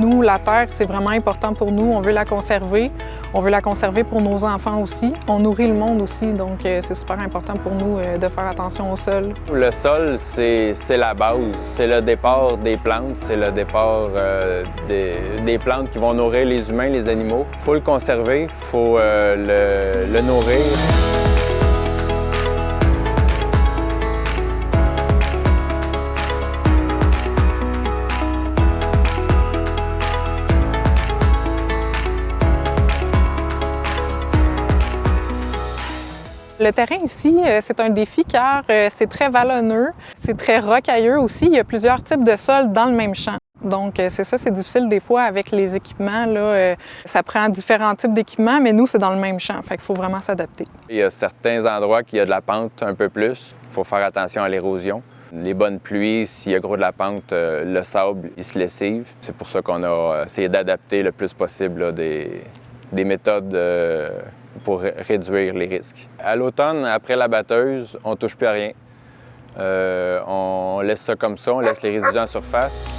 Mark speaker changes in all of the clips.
Speaker 1: Nous, la terre, c'est vraiment important pour nous. On veut la conserver. On veut la conserver pour nos enfants aussi. On nourrit le monde aussi, donc c'est super important pour nous de faire attention au sol.
Speaker 2: Le sol, c'est la base. C'est le départ des plantes. C'est le départ des plantes qui vont nourrir les humains, les animaux. Il faut le conserver, il faut le nourrir.
Speaker 1: Le terrain ici, c'est un défi car c'est très vallonneux, c'est très rocailleux aussi. Il y a plusieurs types de sols dans le même champ. Donc c'est ça, c'est difficile des fois avec les équipements. Là, ça prend différents types d'équipements, mais nous, c'est dans le même champ. Fait qu'il faut vraiment s'adapter.
Speaker 2: Il y a certains endroits qui y a de la pente un peu plus. Il faut faire attention à l'érosion. Les bonnes pluies, s'il y a gros de la pente, le sable, il se lessive. C'est pour ça qu'on a essayé d'adapter le plus possible là, des méthodes pour réduire les risques. À l'automne, après la batteuse, on ne touche plus à rien. On laisse ça comme ça, on laisse les résidus en surface.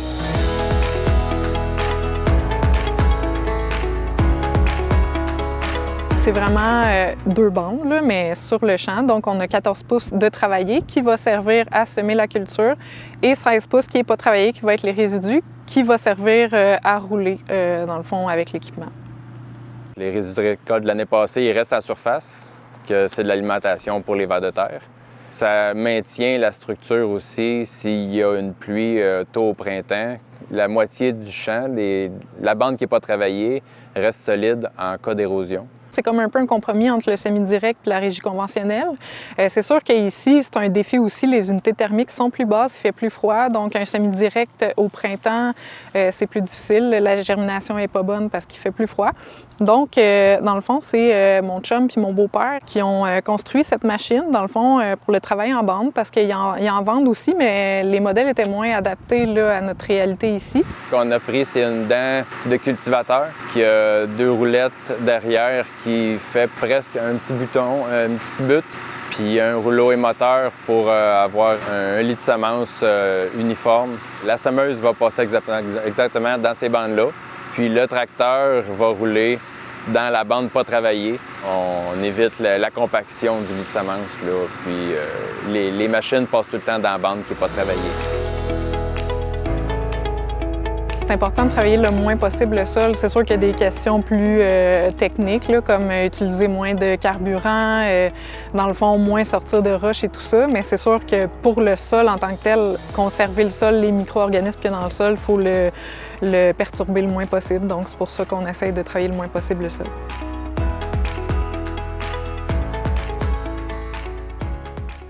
Speaker 1: C'est vraiment 2 bandes, là, mais sur le champ. Donc, on a 14 pouces de travaillé qui va servir à semer la culture et 16 pouces qui n'est pas travaillé, qui va être les résidus, qui va servir à rouler, dans le fond, avec l'équipement.
Speaker 2: Les résidus de récolte de l'année passée, ils restent à la surface, que c'est de l'alimentation pour les vers de terre. Ça maintient la structure aussi s'il y a une pluie tôt au printemps. La moitié du champ, la bande qui n'est pas travaillée, reste solide en cas d'érosion.
Speaker 1: C'est comme un peu un compromis entre le semi-direct et la régie conventionnelle. C'est sûr qu'ici, c'est un défi aussi. Les unités thermiques sont plus basses, il fait plus froid. Donc, un semi-direct au printemps, c'est plus difficile. La germination n'est pas bonne parce qu'il fait plus froid. Donc, dans le fond, c'est mon chum puis mon beau-père qui ont construit cette machine, dans le fond, pour le travail en bande parce qu'ils en vendent aussi, mais les modèles étaient moins adaptés là, à notre réalité ici.
Speaker 2: Ce qu'on a pris, c'est une dent de cultivateur qui a 2 roulettes derrière qui fait presque un petit bouton, une petite butte, puis un rouleau émoteur pour avoir un lit de semences uniforme. La semeuse va passer exactement dans ces bandes-là, puis le tracteur va rouler dans la bande pas travaillée. On évite la compaction du lit de semences, là, puis les machines passent tout le temps dans la bande qui n'est pas travaillée.
Speaker 1: C'est important de travailler le moins possible le sol. C'est sûr qu'il y a des questions plus techniques, là, comme utiliser moins de carburant, dans le fond, moins sortir de roches et tout ça. Mais c'est sûr que pour le sol en tant que tel, conserver le sol, les micro-organismes qu'il y a dans le sol, il faut le perturber le moins possible. Donc, c'est pour ça qu'on essaye de travailler le moins possible le sol.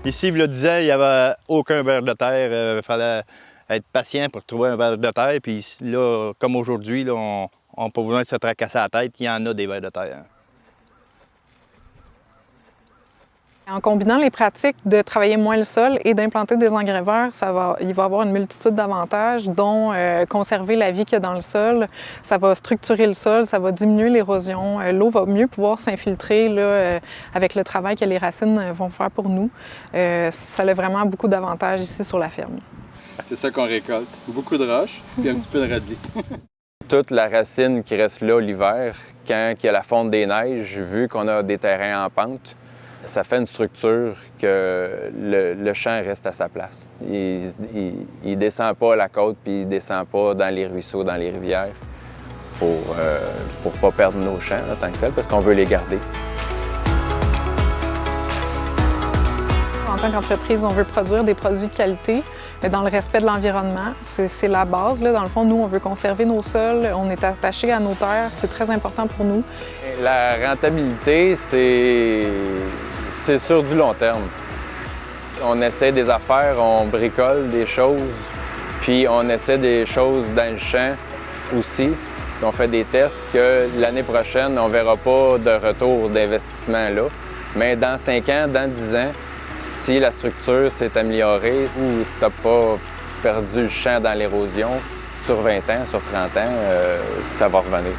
Speaker 3: Ici, il y a 10 ans, il n'y avait aucun ver de terre. Il fallait être patient pour trouver un ver de terre. Puis là, comme aujourd'hui, on n'a pas besoin de se tracasser la tête. Il y en a des vers de terre.
Speaker 1: En combinant les pratiques de travailler moins le sol et d'implanter des engrais verts, il va avoir une multitude d'avantages, dont conserver la vie qu'il y a dans le sol. Ça va structurer le sol, ça va diminuer l'érosion. L'eau va mieux pouvoir s'infiltrer là, avec le travail que les racines vont faire pour nous. Ça a vraiment beaucoup d'avantages ici sur la ferme.
Speaker 4: C'est ça qu'on récolte. Beaucoup de roches puis un petit peu de radis.
Speaker 2: Toute la racine qui reste là l'hiver, quand il y a la fonte des neiges, vu qu'on a des terrains en pente, ça fait une structure que le champ reste à sa place. Il ne descend pas à la côte puis il ne descend pas dans les ruisseaux, dans les rivières pour ne pas perdre nos champs en tant que tel, parce qu'on veut les garder.
Speaker 1: En tant qu'entreprise, on veut produire des produits de qualité dans le respect de l'environnement. C'est la base. Là. Dans le fond, nous, on veut conserver nos sols, on est attaché à nos terres, c'est très important pour nous.
Speaker 2: La rentabilité, c'est sur du long terme. On essaie des affaires, on bricole des choses, puis on essaie des choses dans le champ aussi. On fait des tests que l'année prochaine, on ne verra pas de retour d'investissement là. Mais dans 5 ans, dans 10 ans, si la structure s'est améliorée ou tu n'as pas perdu le champ dans l'érosion, sur 20 ans, sur 30 ans, ça va revenir.